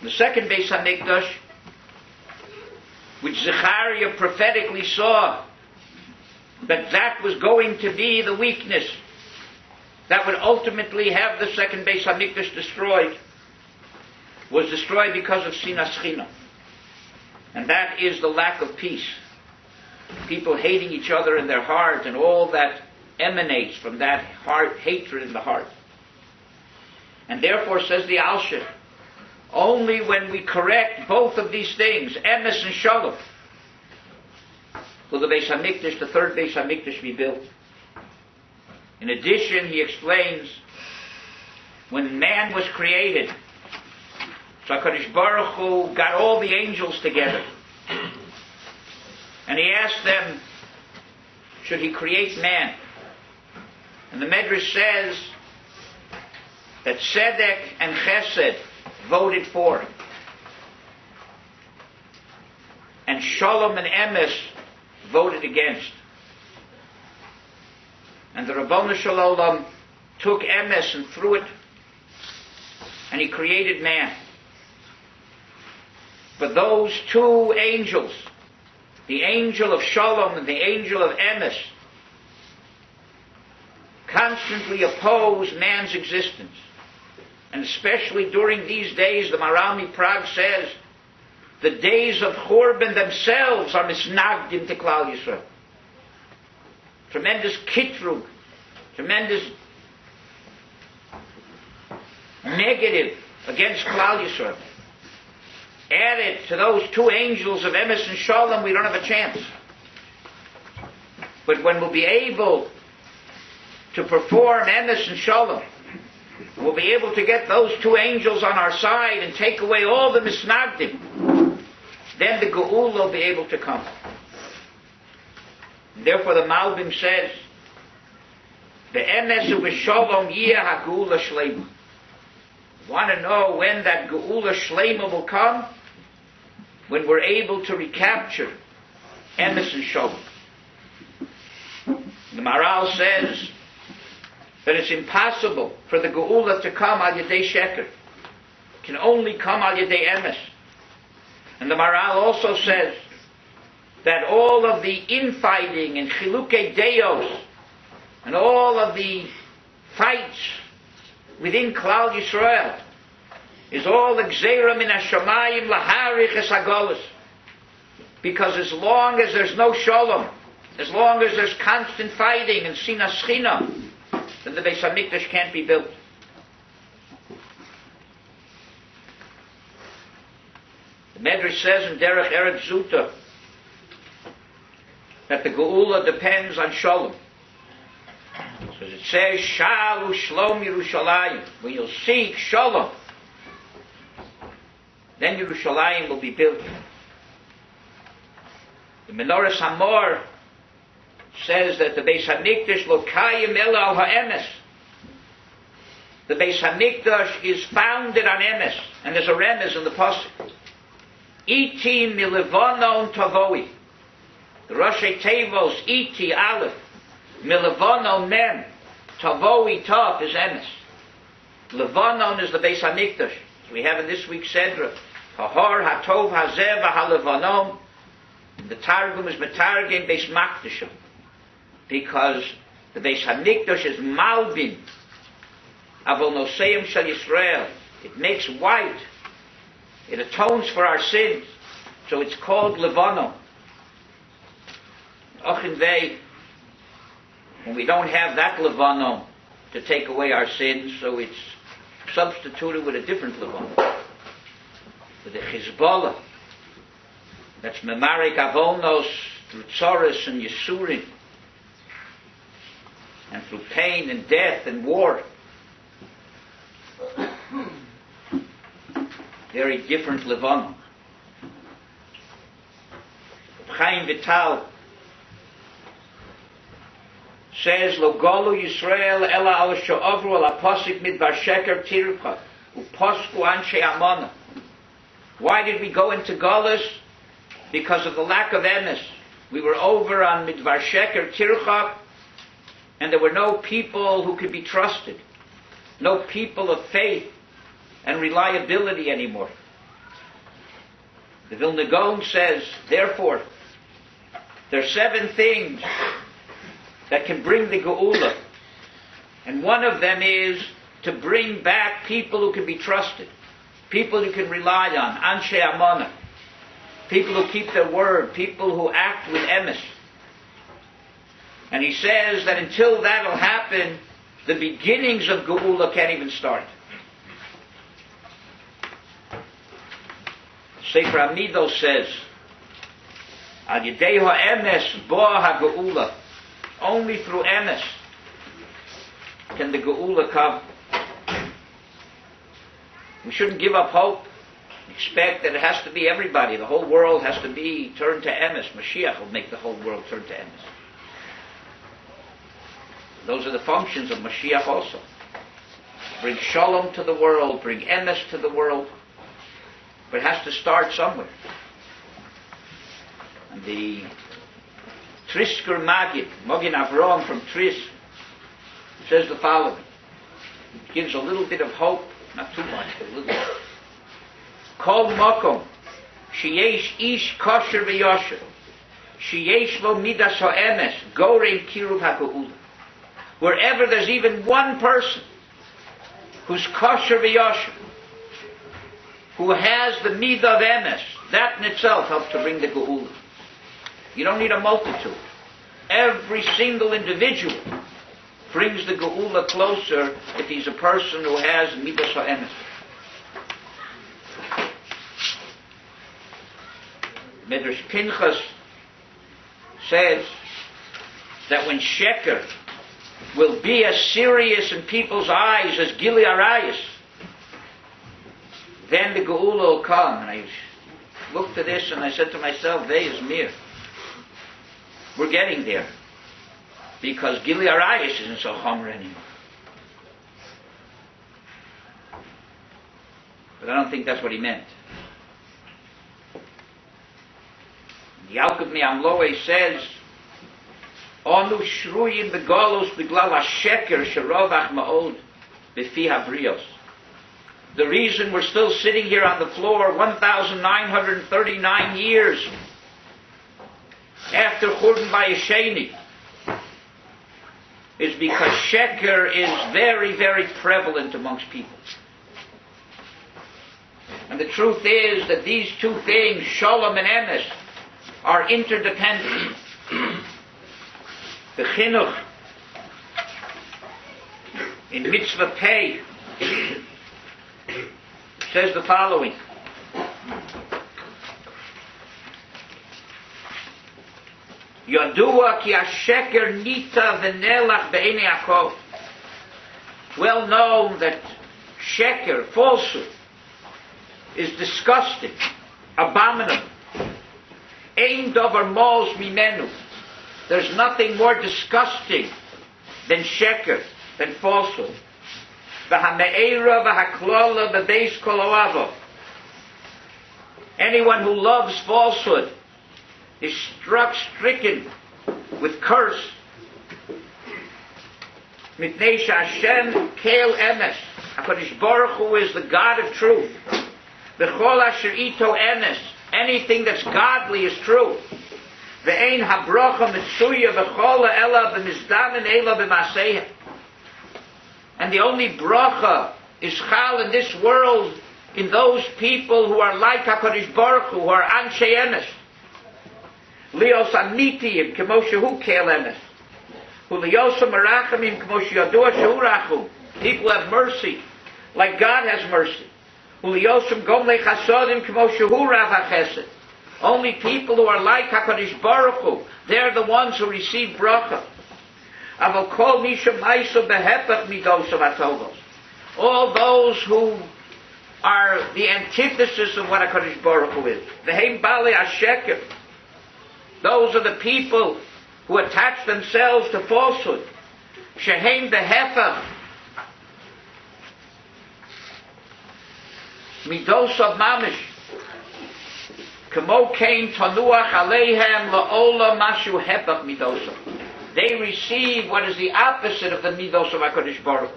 The second Beis Hamikdash, which Zechariah prophetically saw, that was going to be the weakness that would ultimately have the second Beis Hamikdash destroyed, was destroyed because of Sinas China. And that is the lack of peace. People hating each other in their heart, and all that emanates from that heart, hatred in the heart. And therefore, says the Alshich, only when we correct both of these things, emes and shalom, will the Beis Hamikdash, the third Beis Hamikdash, be built. In addition, he explains, when man was created, so HaKadosh Baruch Hu got all the angels together, and he asked them, should he create man? And the Medrash says that Tzedek and Chesed voted for, and Shalom and Emes voted against. And the Rabbanu Shalom took Emes and threw it, and he created man. But those two angels, the angel of Shalom and the angel of Emes, constantly oppose man's existence. And especially during these days, the Marami Prague says, the days of Churban themselves are misnagdim to Klal Yisrael. Tremendous kitrug, tremendous negative against Klal Yisrael. Added to those two angels of Emes and Shalom, we don't have a chance. But when we'll be able to perform Emes and Shalom, we'll be able to get those two angels on our side and take away all the misnagdim. Then the Geula will be able to come. And therefore the Malbim says, the Emes of Shalom yeh ha-Geula Shlema. Want to know when that Geula Shlema will come? When we're able to recapture Emes and Shalom. The Maharal says that it's impossible for the Geula to come al Yedei Sheker. It can only come al Yedei Emes. And the Maharal also says that all of the infighting and Chilukei Deos and all of the fights within Klal Yisrael is all Gzeira min hashamayim laharich es hagolus. Because as long as there's no shalom, as long as there's constant fighting and sinas china, then the Beis Hamikdash can't be built. The Medrash says in Derech Eretz Zuta that the Geula depends on shalom. So it says, Shalu Shlom Yerushalayim. When you'll seek shalom, then Yerushalayim will be built. The Menorah Hamor says that the Beis Hamikdash lo kayim ela al ha'emes. The Beis Hamikdash is founded on emes, and there's a remez in the pasuk. Iti milevonon tavoi. The Rashi Tevos Iti Aleph milevonon mem tavoi tav is emes. Levonon is the Beis Hamikdash. So we have in this week's Sedra Hahor Hatov Hazeh V'Halevonon. The Targum is Metargim Beis Makdashim, because the Beis Hamikdash is Malbin Avol Noseim Shal Yisrael. It makes white. It atones for our sins. So it's called Levono. Ochinvei, when we don't have that Levono to take away our sins, so it's substituted with a different Levono. With the Chizbollah. That's Memarik Avonos through Tzoros and Yisurim. And through pain and death and war. Very different Levono. Chaim Vital says, Lo golu Yisrael ela al she'ovru al aposik midbar sheker tircha uposku anshe amona. Why did we go into Golus? Because of the lack of emes. We were over on midbar sheker tircha, and there were no people who could be trusted, no people of faith and reliability anymore. The Vilna Gaon says, therefore, there are 7 things that can bring the Geula. And one of them is to bring back people who can be trusted. People you can rely on. Anshe Amana. People who keep their word. People who act with emes. And he says that until that'll happen, the beginnings of Geula can't even start. Sefer Amido says, Al Yedei HaEmes Bo HaGeula. Only through emes can the Geula come. We shouldn't give up hope. Expect that it has to be everybody. The whole world has to be turned to emes. Mashiach will make the whole world turn to emes. Those are the functions of Mashiach also. Bring shalom to the world, bring emes to the world. But it has to start somewhere. And the Trisker Magid, Mogin Avram from Tris, says the following. It gives a little bit of hope, not too much, but a little bit. Kol Mokom, Sheyesh Ish Kosher V'Yosher, Sheyesh Lo Midas HaEmes, Gorei Kiruv HaGeula. Wherever there's even one person who's Kosher V'Yosher, who has the midah of emes, that in itself helps to bring the Geula. You don't need a multitude. Every single individual brings the Geula closer if he's a person who has midas ha'emes. Midrash Pinchas says that when Sheker will be as serious in people's eyes as Gili Arayis, then the Geula will come. And I looked at this and I said to myself, Vei is mir. We're getting there. Because Gili Arayis isn't so chomer anymore. But I don't think that's what he meant. Yaakov Mi'amloe says, Onu shruyin begolos biglal ha-sheker sherovach ma'od b'fi habrios. The reason we're still sitting here on the floor 1,939 years after Churban Bayesheni is because sheker is very, very prevalent amongst people. And the truth is that these two things, shalom and emes, are interdependent. The chinuch in mitzvah pei says the following. Yodua ki ha-sheker nita v'nelach be'enei hakol. Well known that sheker, falsehood, is disgusting, abominable. Ein davar mos mimenu. There's nothing more disgusting than sheker, than falsehood. V'hame'era v'haklala v'beis kol oavo. Anyone who loves falsehood is stricken with curse. Mitnei she'Hashem keil emes. HaKadosh Baruch Hu is the God of truth. V'chol asher ito emes. Anything that's godly is true. Ve'ein habrocha mitzuya v'chola ela b'mizdanen ela b'maseihem. And the only bracha is chal in this world in those people who are like HaKadosh Baruch Hu, who are anshe emes. Lios amitiyim k'mo shehu keil emes. Hu liosam merachamim k'mo sheyadua shehu rachum. People have mercy, like God has mercy. Only people who are like HaKadosh Baruch Hu, they're the ones who receive bracha. All those who are the antithesis of what HaKadosh Baruch Hu is. Those are the people who attach themselves to falsehood. Shehem behefach. Midos of mamish, kamo kain tanuach aleihem laola mashu hepach midosa. They receive what is the opposite of the midos of HaKadosh Baruch Hu.